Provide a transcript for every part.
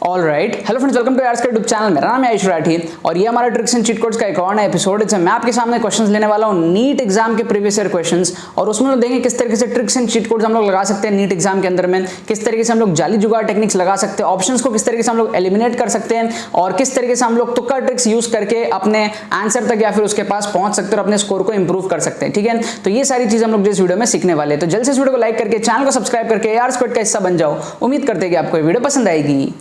Alright, hello friends, welcome to आर्स का YouTube channel. मेरा नाम है आयुष राठी और ये हमारा ट्रिक्स एंड चीट कोड्स का एक और नया एपिसोड है। मैं आपके सामने क्वेश्चंस लेने वाला हूँ नीट एग्जाम के प्रीवियस ईयर क्वेश्चंस, और उसमें हम देखेंगे किस तरीके से ट्रिक्स एंड चीट कोड्स हम लोग लगा सकते हैं नीट एग्जाम के अंदर में, किस तरीके से हम लोग जाली जुगाड़ टेक्निक्स लगा सकते हैं, ऑप्शंस को किस तरीके से हम लोग एलिमिनेट कर सकते हैं, और किस तरीके से हम लोग तुक्का ट्रिक्स यूज करके अपने आंसर तक या फिर उसके पास पहुंच सकते हैं और अपने स्कोर को इंप्रूव कर सकते हैं। ठीक है, तो ये सारी चीज हम लोग इस वीडियो में सीखने वाले हैं। तो जल्द से इस वीडियो को लाइक करके चैनल को सब्सक्राइब करके आर्स कोड का हिस्सा बन जाओ। उम्मीद करते हैं कि आपको ये वीडियो पसंद आएगी।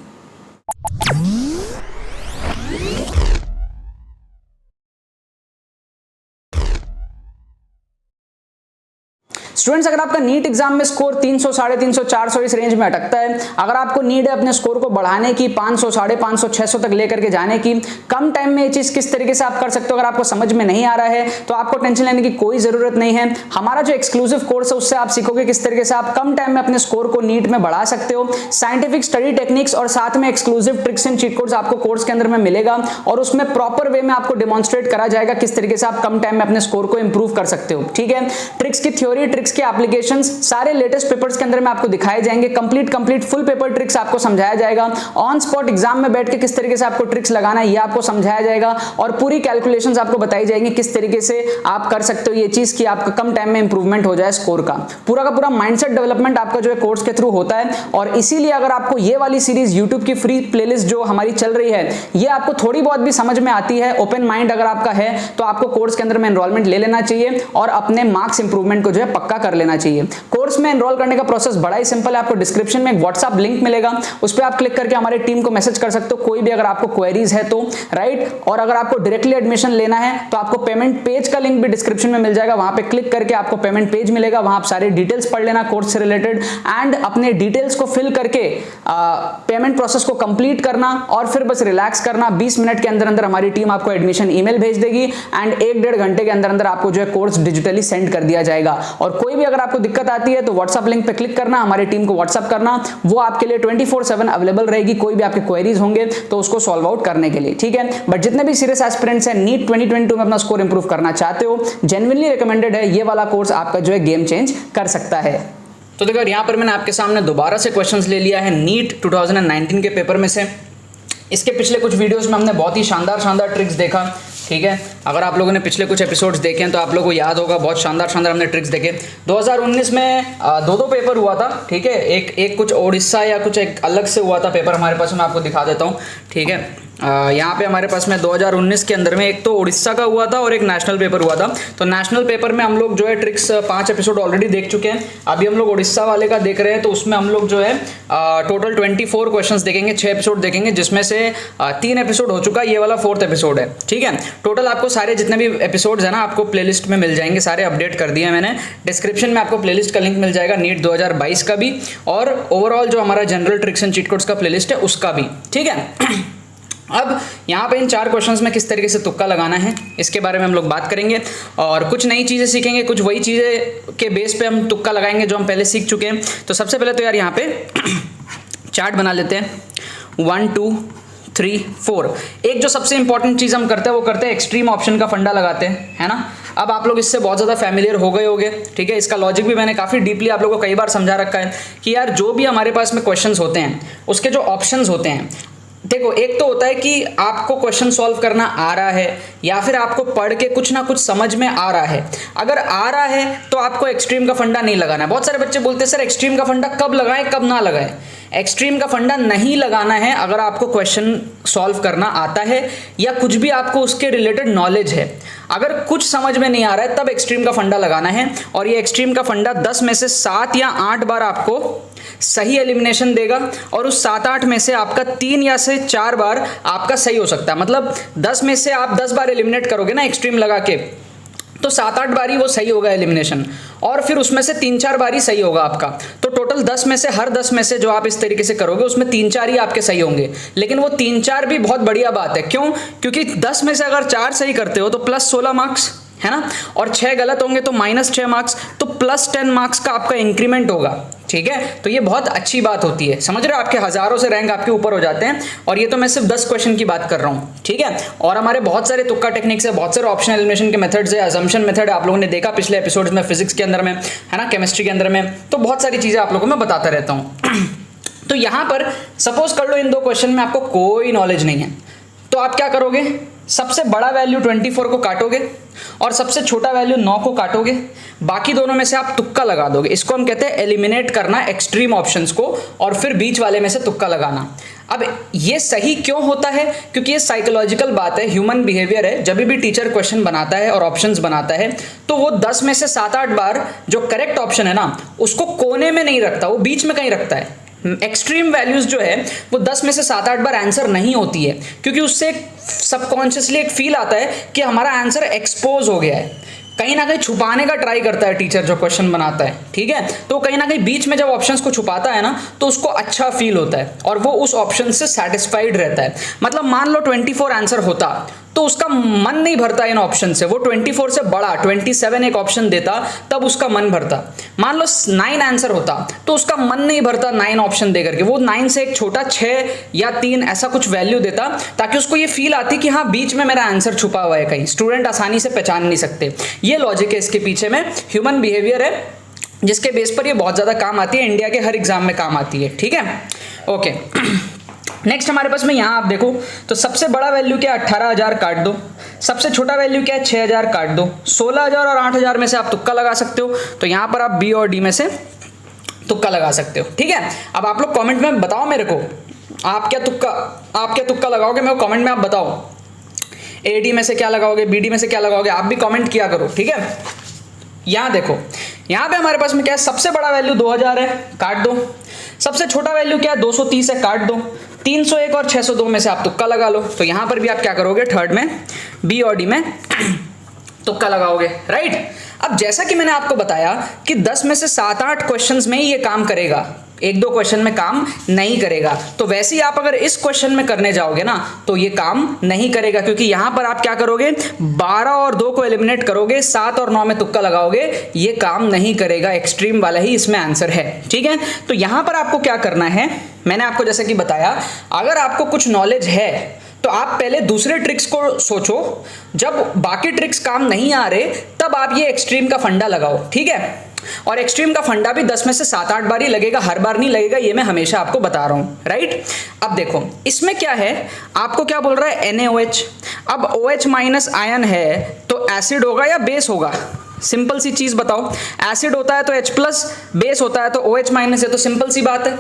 स्टूडेंट्स, अगर आपका नीट एग्जाम में स्कोर 300, 350, 400 इस रेंज में अटकता है, अगर आपको नीड है अपने स्कोर को बढ़ाने की 500, 550, 600 तक लेकर के जाने की, कम टाइम में ये चीज किस तरीके से आप कर सकते हो अगर आपको समझ में नहीं आ रहा है तो आपको टेंशन लेने की कोई जरूरत नहीं है। हमारा जो एक्सक्लूसिव कोर्स है उससे आप सीखोगे किस तरीके से आप कम टाइम में अपने स्कोर को नीट में बढ़ा सकते हो। साइंटिफिक स्टडी टेक्निक्स और साथ में exclusive tricks and cheat codes आपको कोर्स के अंदर में मिलेगा और उसमें प्रॉपर वे में आपको डेमोन्स्ट्रेट करा जाएगा किस तरीके से आप कम टाइम में अपने स्कोर को इंप्रूव कर सकते हो। ठीक है, ट्रिक्स की थ्योरी, ट्रिक्स के एप्लीकेशन सारे लेटेस्ट पेपर्स के अंदर में आपको दिखाए जाएंगे। कंप्लीट फुल पेपर ट्रिक्स आपको समझाया जाएगा। ऑन स्पॉट एग्जाम में बैठ के किस तरीके से आपको ट्रिक्स लगाना है ये आपको समझाया जाएगा और पूरी कैलकुलेशंस आपको बताई जाएंगी किस तरीके से आप कर सकते हो ये चीज कि आपका कम टाइम में इंप्रूवमेंट हो जाए स्कोर का। पूरा का पूरा माइंडसेट डेवलपमेंट आपका जो है कोर्स के थ्रू होता है और इसीलिए अगर आपको ये वाली सीरीज यूट्यूब की फ्री प्लेलिस्ट जो हमारी चल रही है ये आपको थोड़ी बहुत भी समझ में आती है, ओपन माइंड अगर आपका है तो आपको कोर्स के अंदर में एनरोलमेंट ले लेना चाहिए और अपने मार्क्स इंप्रूवमेंट को जो है पक्का कर लेना चाहिए। कोर्स में एनरोल करने का प्रोसेस बड़ा ही सिंपल है। आपको डिस्क्रिप्शन में एक व्हाट्सएप लिंक मिलेगा, उस पर आप क्लिक करके हमारे टीम को मैसेज कर सकते हो कोई भी अगर आपको क्वेरीज है तो, राइट। और अगर आपको डायरेक्टली एडमिशन लेना है तो आपको पेमेंट पेज का लिंक भी डिस्क्रिप्शन में मिल जाएगा, वहां पे क्लिक करके आपको पेमेंट पेज मिलेगा, वहां आप सारे डिटेल्स पढ़ लेना कोर्स से रिलेटेड एंड अपने डिटेल्स को फिल करके पेमेंट प्रोसेस को कंप्लीट करना और फिर बस रिलैक्स करना। 20 मिनट के अंदर अंदर हमारी टीम आपको एडमिशन ईमेल भेज देगी एंड 1-1.5 घंटे के अंदर अंदर आपको जो है कोर्स डिजिटली सेंड कर दिया जाएगा। और कोई भी अगर आपको दिक्कत आती है तो व्हाट्सएप लिंक पे क्लिक करना, हमारी टीम को व्हाट्सएप करना, वो आपके लिए 24/7 अवेलेबल रहेगी। कोई भी आपके क्वेरीज होंगे तो उसको सॉल्व आउट करने के लिए। ठीक है, बट जितने भी सीरियस एस्पिरेंट्स हैं नीट 2022 में अपना स्कोर इंप्रूव करना चाहते हो, जेन्युइनली रिकमेंडेड है ये वाला कोर्स, आपका जो है गेम चेंज कर सकता है। तो देखो यहाँ पर मैंने आपके सामने दोबारा से क्वेश्चंस ले लिया है नीट 2019 के पेपर में से। इसके पिछले कुछ वीडियोस में हमने बहुत ही शानदार ट्रिक्स देखा। ठीक है, अगर आप लोगों ने पिछले कुछ एपिसोड्स देखे हैं तो आप लोगों को याद होगा बहुत शानदार हमने ट्रिक्स देखे। 2019 में दो पेपर हुआ था। ठीक है, एक कुछ ओडिशा या कुछ एक अलग से हुआ था पेपर हमारे पास, मैं आपको दिखा देता हूँ। ठीक है, यहाँ पे हमारे पास में 2019 के अंदर में एक तो उड़ीसा का हुआ था और एक नेशनल पेपर हुआ था। तो नेशनल पेपर में हम लोग जो है ट्रिक्स 5 एपिसोड ऑलरेडी देख चुके हैं। अभी हम लोग उड़ीसा वाले का देख रहे हैं तो उसमें हम लोग जो है टोटल 24 क्वेश्चंस देखेंगे, 6 एपिसोड देखेंगे, जिसमें से 3 एपिसोड हो चुका है, ये वाला 4th एपिसोड है। ठीक है, टोटल आपको सारे जितने भी एपिसोड्स है ना आपको प्लेलिस्ट में मिल जाएंगे, सारे अपडेट कर दिए मैंने। डिस्क्रिप्शन में आपको प्लेलिस्ट का लिंक मिल जाएगा नीट 2022 का भी और ओवरऑल जो हमारा general tricks and cheat codes का प्लेलिस्ट है उसका भी। ठीक है, अब यहाँ पे इन 4 क्वेश्चंस में किस तरीके से तुक्का लगाना है इसके बारे में हम लोग बात करेंगे और कुछ नई चीज़ें सीखेंगे, कुछ वही चीज़ें के बेस पे हम तुक्का लगाएंगे जो हम पहले सीख चुके हैं। तो सबसे पहले तो यार यहाँ पे चार्ट बना लेते हैं 1 2 3 4। एक जो सबसे इंपॉर्टेंट चीज़ हम करते हैं वो करते हैं एक्सट्रीम ऑप्शन का फंडा लगाते हैं, है ना। अब आप लोग इससे बहुत ज़्यादा फैमिलियर हो गए होंगे। ठीक है, इसका लॉजिक भी मैंने काफ़ी डीपली आप लोगों को कई बार समझा रखा है कि यार जो भी हमारे पास में क्वेश्चंस होते हैं उसके जो ऑप्शंस होते हैं, देखो एक तो होता है कि आपको क्वेश्चन सॉल्व करना आ रहा है या फिर आपको पढ़ के कुछ ना कुछ समझ में आ रहा है। अगर आ रहा है तो आपको एक्सट्रीम का फंडा नहीं लगाना है। बहुत सारे बच्चे बोलते हैं सर एक्सट्रीम का फंडा कब लगाएं कब ना लगाएं। एक्सट्रीम का फंडा नहीं लगाना है अगर आपको क्वेश्चन सॉल्व करना आता है या कुछ भी आपको उसके रिलेटेड नॉलेज है। अगर कुछ समझ में नहीं आ रहा है तब एक्सट्रीम का फंडा लगाना है और ये एक्सट्रीम का फंडा 10 में से 7 या 8 बार आपको सही एलिमिनेशन देगा और उस 7-8 में से आपका 3 या से 4 बार आपका सही हो सकता है। मतलब 10 में से आप 10 बार एलिमिनेट करोगे ना एक्सट्रीम लगा के तो 7-8 बारी वो सही होगा एलिमिनेशन और फिर उसमें से 3-4 बारी सही होगा आपका। तो टोटल 10 में से हर 10 में से जो आप इस तरीके से करोगे उसमें 3-4 ही आपके सही होंगे। लेकिन वो 3-4 भी बहुत बढ़िया बात है। क्यों? क्योंकि 10 में से अगर 4 सही करते हो तो प्लस 16 मार्क्स है ना, और 6 गलत होंगे तो -6 मार्क्स, तो प्लस 10 मार्क्स का आपका इंक्रीमेंट होगा। ठीक है, तो ये बहुत अच्छी बात होती है, समझ रहे हो। आपके हजारों से रैंक आपके ऊपर हो जाते हैं और ये तो मैं सिर्फ 10 क्वेश्चन की बात कर रहा हूँ। ठीक है, और हमारे बहुत सारे तुक्का टेक्निक्स है, बहुत सारे ऑप्शनल एलिमिनेशन के मेथड्स है, अजम्पशन मेथड आप लोगों ने देखा पिछले एपिसोड्स में, फिजिक्स के अंदर में है ना, केमिस्ट्री के अंदर में, तो बहुत सारी चीजें आप लोगों को मैं बताता रहता हूँ। तो यहां पर सपोज कर लो इन दो क्वेश्चन में आपको कोई नॉलेज नहीं है, तो आप क्या करोगे, सबसे बड़ा वैल्यू 24 को काटोगे और सबसे छोटा वैल्यू 9 को काटोगे, बाकी दोनों में से आप तुक्का लगा दोगे। इसको हम कहते हैं एलिमिनेट करना एक्सट्रीम ऑप्शंस को और फिर बीच वाले में से तुक्का लगाना। अब ये सही क्यों होता है, क्योंकि ये साइकोलॉजिकल बात है, ह्यूमन बिहेवियर है। जब भी टीचर क्वेश्चन बनाता है और ऑप्शंस बनाता है तो वो 10 में से 7-8 बार जो करेक्ट ऑप्शन है ना उसको कोने में नहीं रखता, वो बीच में कहीं रखता है। एक्सट्रीम वैल्यूज जो है वो 10 में से 7-8 बार आंसर नहीं होती है, क्योंकि उससे सबकॉन्शियसली एक फील आता है कि हमारा आंसर एक्सपोज हो गया है। कहीं ना कहीं छुपाने का ट्राई करता है टीचर जो क्वेश्चन बनाता है, ठीक है। तो कहीं ना कहीं बीच में जब ऑप्शंस को छुपाता है ना तो उसको अच्छा फील होता है और वो उस ऑप्शन से सेटिस्फाइड रहता है। मतलब मान लो 24 आंसर होता तो उसका मन नहीं भरता इन ऑप्शन से, वो 24 से बड़ा 27 एक ऑप्शन देता तब उसका मन भरता। मान लो 9 आंसर होता तो उसका मन नहीं भरता 9 ऑप्शन देकर के, वो 9 से एक छोटा 6 या 3 ऐसा कुछ वैल्यू देता ताकि उसको ये फील आती कि हाँ बीच में मेरा आंसर छुपा हुआ है, कहीं स्टूडेंट आसानी से पहचान नहीं सकते। ये लॉजिक है इसके पीछे में, ह्यूमन बिहेवियर है जिसके बेस पर ये बहुत ज्यादा काम आती है, इंडिया के हर एग्जाम में काम आती है, ठीक है। ओके नेक्स्ट हमारे पास में यहाँ आप देखो तो सबसे बड़ा वैल्यू क्या है 18,000 काट दो, सबसे छोटा वैल्यू क्या है 6,000 काट दो, 16,000 और 8,000 में से आप तुक्का लगा सकते हो। तो यहाँ पर आप बी और डी में से तुक्का लगा सकते हो, ठीक है। अब आप लोग कमेंट में बताओ मेरे को आप क्या तुक्का लगाओगे, मेरे को कमेंट में आप बताओ ए डी में से क्या लगाओगे, बी डी में से क्या लगाओगे, आप भी कमेंट किया करो, ठीक है। यहां देखो यहां पे हमारे पास में क्या है, सबसे बड़ा वैल्यू 2000 है, काट दो। सबसे छोटा वैल्यू क्या है 230 है, काट दो। 301 और 602 में से आप तुक्का लगा लो। तो यहां पर भी आप क्या करोगे, थर्ड में बी और डी में तुक्का लगाओगे, राइट। अब जैसा कि मैंने आपको बताया कि 10 में से 7-8 क्वेश्चंस में ही ये काम करेगा, 1-2 क्वेश्चन में काम नहीं करेगा। तो वैसे ही आप अगर इस क्वेश्चन में करने जाओगे ना तो ये काम नहीं करेगा, क्योंकि यहां पर आप क्या करोगे 12 और 2 को एलिमिनेट करोगे, 7 और 9 में तुक्का लगाओगे, ये काम नहीं करेगा, एक्सट्रीम वाला ही इसमें आंसर है, ठीक है। तो यहां पर आपको क्या करना है, मैंने आपको जैसे कि बताया अगर आपको कुछ नॉलेज है तो आप पहले दूसरे ट्रिक्स को सोचो, जब बाकी ट्रिक्स काम नहीं आ रहे तब आप ये एक्सट्रीम का फंडा लगाओ, ठीक है। और एक्सट्रीम का फंडा भी 10 में से 7-8 बार ही लगेगा, हर बार नहीं लगेगा, ये मैं हमेशा आपको बता रहा हूं, राइट। अब देखो इसमें क्या है, आपको क्या बोल रहा है NaOH। अब OH माइनस आयन है तो एसिड होगा या बेस होगा, सिंपल सी चीज बताओ। एसिड होता है तो H प्लस, बेस होता है तो OH माइनस है, तो सिंपल सी बात है।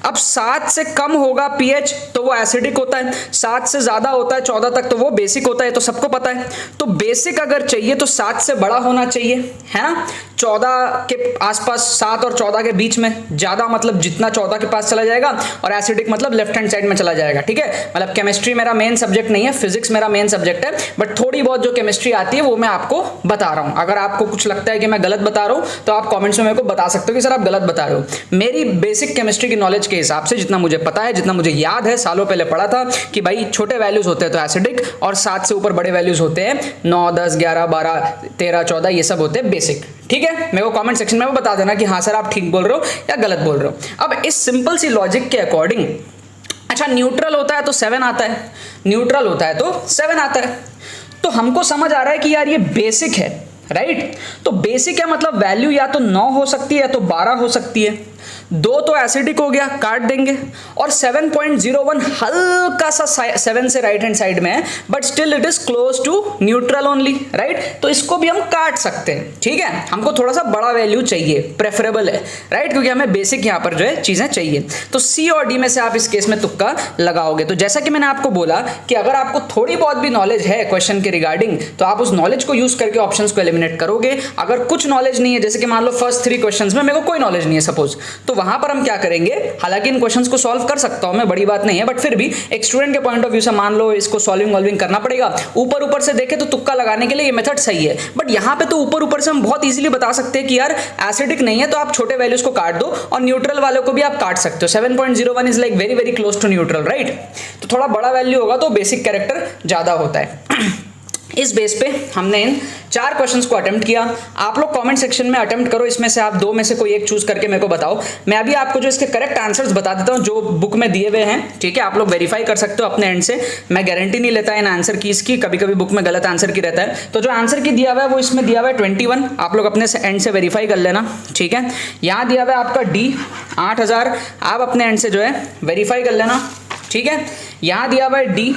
अब 7 से कम होगा pH तो वो एसिडिक होता है, 7 से ज्यादा होता है 14 तक तो वो बेसिक होता है, तो सबको पता है। तो बेसिक अगर चाहिए तो 7 से बड़ा होना चाहिए, है ना। 14 के आसपास, 7 और 14 के बीच में, ज्यादा मतलब जितना 14 के पास चला जाएगा, और एसिडिक मतलब लेफ्ट हैंड साइड में चला जाएगा, ठीक है। मतलब केमिस्ट्री मेरा मेन सब्जेक्ट नहीं है, फिजिक्स मेरा मेन सब्जेक्ट है, बट थोड़ी बहुत जो केमिस्ट्री आती है वो मैं आपको बता रहा हूं। अगर आपको कुछ लगता है कि मैं गलत बता रहा हूं तो आप कमेंट्स में मेरे को बता सकते हो कि सर आप गलत बता रहे हो। मेरी बेसिक केमिस्ट्री की नॉलेज के हिसाब से जितना मुझे पता है, जितना मुझे याद है, सालों पहले पढ़ा था कि भाई छोटे वैल्यूज होते हैं तो एसिडिक, और 7 से ऊपर बड़े वैल्यूज होते हैं 9, 10, 11, 12, 13, 14, ये सब होते हैं बेसिक, ठीक है। मेरे को कमेंट सेक्शन में वो बता देना कि हाँ सर आप ठीक बोल रहे हो या गलत बोल रहे हो। अब इस सिंपल सी लॉजिक के अकॉर्डिंग, अच्छा न्यूट्रल होता है तो 7 आता है, न्यूट्रल होता है तो 7 आता है, तो हमको समझ आ रहा है कि यार ये बेसिक है, राइट। तो बेसिक है मतलब वैल्यू या तो 9 हो सकती है या तो 12 हो सकती है, 2 तो एसिडिक हो गया, काट देंगे, और 7.01 हल्का सा 7 से राइट हैंड साइड में है, but still it is close to neutral only, right. तो इसको भी हम काट सकते हैं, ठीक है। हमको थोड़ा सा बड़ा वैल्यू चाहिए, प्रेफरेबल है, राइट, क्योंकि हमें बेसिक यहाँ पर जो है चीजें चाहिए। तो सी और डी में से आप इस केस में तुक्का लगाओगे। तो जैसा कि मैंने आपको बोला कि अगर आपको थोड़ी बहुत भी नॉलेज है क्वेश्चन के रिगार्डिंग तो आप उस नॉलेज को यूज करके ऑप्शंस को एलिमिनेट करोगे। अगर कुछ नॉलेज नहीं है, जैसे कि मान लो फर्स्ट 3 क्वेश्चंस में मेरे को कोई नॉलेज नहीं है सपोज, तो वहां पर हम क्या करेंगे, हालांकि इन क्वेश्चंस को सॉल्व कर सकता हूं मैं, बड़ी बात नहीं है, बट फिर भी एक स्टूडेंट के पॉइंट ऑफ व्यू से मान लो इसको सॉल्विंग करना पड़ेगा। ऊपर से देखे तो तुक्का लगाने के लिए ये मेथड सही है, बट यहां पे तो ऊपर से हम बहुत इजीली बता सकते हैं कि यार एसिडिक नहीं है तो आप छोटे वैल्यूज को काट दो, और न्यूट्रल वालों को भी आप काट सकते हो। 7.01 is like very close to neutral, right. तो थोड़ा बड़ा वैल्यू होगा तो बेसिक कैरेक्टर ज्यादा होता है। इस बेस पे हमने इन 4 क्वेश्चंस को अटेम्प्ट किया। आप लोग कमेंट सेक्शन में अटेम्प्ट करो, इसमें से आप 2 में से कोई एक चूज करके मेरे को बताओ। मैं अभी आपको जो इसके करेक्ट आंसर्स बता देता हूं जो बुक में दिए हुए हैं, ठीक है। आप लोग वेरीफाई कर सकते हो अपने एंड से, मैं गारंटी नहीं लेता इन आंसर की इसकी, कभी कभी बुक में गलत आंसर की रहता है। तो जो आंसर की दिया हुआ है वो इसमें दिया हुआ है 21, आप लोग अपने एंड से वेरीफाई कर लेना, ठीक है। यहाँ दिया हुआ है आपका डी 8000, आप अपने एंड से जो है वेरीफाई कर लेना, ठीक है। यहाँ दिया हुआ है डी,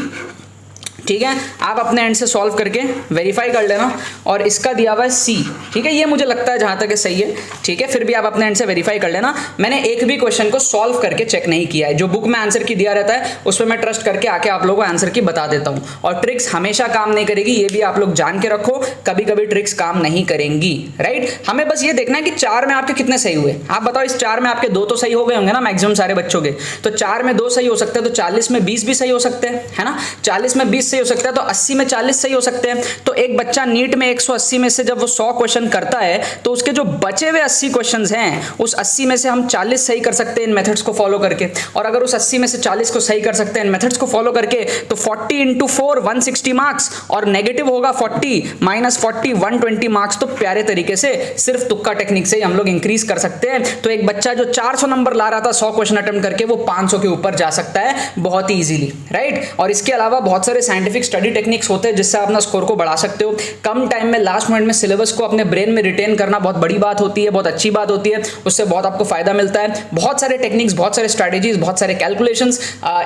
ठीक है, आप अपने एंड से सॉल्व करके वेरीफाई कर लेना। और इसका दिया हुआ है सी, ठीक है, ये मुझे लगता है जहां तक सही है, ठीक है, फिर भी आप अपने एंड से वेरीफाई कर लेना। मैंने एक भी क्वेश्चन को सॉल्व करके चेक नहीं किया है, जो बुक में आंसर की दिया रहता है उस पर मैं ट्रस्ट करके आके आप लोगों को आंसर की बता देता हूं। और ट्रिक्स हमेशा काम नहीं करेगी, ये भी आप लोग जान के रखो, कभी कभी ट्रिक्स काम नहीं करेंगी, राइट। हमें बस ये देखना है कि 4 में आपके कितने सही हुए। आप बताओ, इस 4 में आपके 2 तो सही हो गए होंगे ना मैक्सिमम सारे बच्चों के, तो 4 में 2 सही हो सकते हैं, तो 40 में 20 भी सही हो सकते हैं, है ना। 40 में 20 सही हो सकता है तो 80 में 40 सही हो सकते हैं। तो एक बच्चा नीट में 180 में से जब वो 100 क्वेश्चन करता है तो उसके जो बचे हुए 80 क्वेश्चंस हैं, उस 80 में से हम 40 सही कर सकते हैं इन मेथड्स को फॉलो करके। और अगर उस 80 में से 40 को सही कर सकते हैं इन मेथड्स को फॉलो करके, तो 40 × 4 160 मार्क्स, और नेगेटिव होगा 40 -40 120 मार्क्स। तो प्यारे तरीके से सिर्फ तुक्का टेक्निक से ही हम लोग इंक्रीज कर सकते हैं। तो एक बच्चा जो 400 नंबर ला रहा था 100 क्वेश्चन अटेम्प्ट करके, वो 500 के ऊपर जा सकता है बहुत ही इजीली, राइट। और इसके अलावा बहुत सारे साइंटिफिक स्टडी टेक्निक्स होते हैं जिससे आप अपना स्कोर को बढ़ा सकते हो। कम टाइम में लास्ट मिनट में सिलेबस को अपने ब्रेन में रिटेन करना बहुत बड़ी बात होती है, बहुत अच्छी बात होती है, उससे बहुत आपको फायदा मिलता है। बहुत सारे टेक्निक्स, बहुत सारे स्ट्रैटेजीज, बहुत सारे कैलकुलेशंस,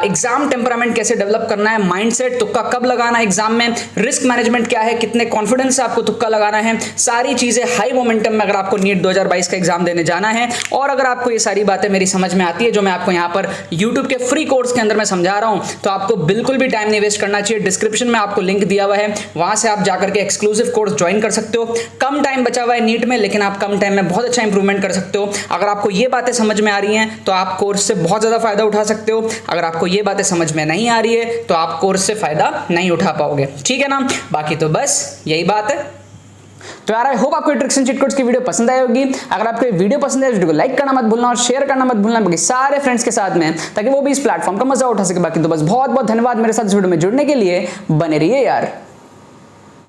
एग्जाम टेम्परामेंट कैसे डेवलप करना है, माइंडसेट, तुक्का कब लगाना है एग्जाम में, रिस्क मैनेजमेंट क्या है, कितने कॉन्फिडेंस से आपको तुक्का लगाना है, सारी चीजें हाई मोमेंटम में अगर आपको नीट 2022 का एग्जाम देने जाना है। और अगर आपको ये सारी बातें मेरी समझ में आती है जो मैं आपको यहाँ पर यूट्यूब के फ्री कोर्स के अंदर मैं समझा रहा हूं, तो आपको बिल्कुल भी टाइम नहीं वेस्ट करना चाहिए। डिस्क्रिप्शन में आपको लिंक दिया हुआ है, वहां से आप जाकर के एक्सक्लूसिव कोर्स ज्वाइन कर सकते हो। कम टाइम बचा हुआ है नीट में, लेकिन आप कम टाइम में बहुत अच्छा इंप्रूवमेंट कर सकते हो। अगर आपको ये बातें समझ में आ रही हैं तो आप कोर्स से बहुत ज्यादा फायदा उठा सकते हो। अगर आपको ये बातें समझ में नहीं आ रही है तो आप कोर्स से फायदा नहीं उठा पाओगे, ठीक है ना। बाकी तो बस यही बात है। तो यार आई होप आपको ट्रिक्स एंड चिट कोड्स की वीडियो पसंद आई होगी। अगर आपको ये वीडियो पसंद है, वीडियो को लाइक करना मत भूलना और शेयर करना मत भूलना बाकी सारे फ्रेंड्स के साथ में, ताकि वो भी इस प्लेटफॉर्म का मजा उठा सके। बाकी तो बस बहुत बहुत धन्यवाद मेरे साथ इस वीडियो में जुड़ने के लिए। बने रहिए यार।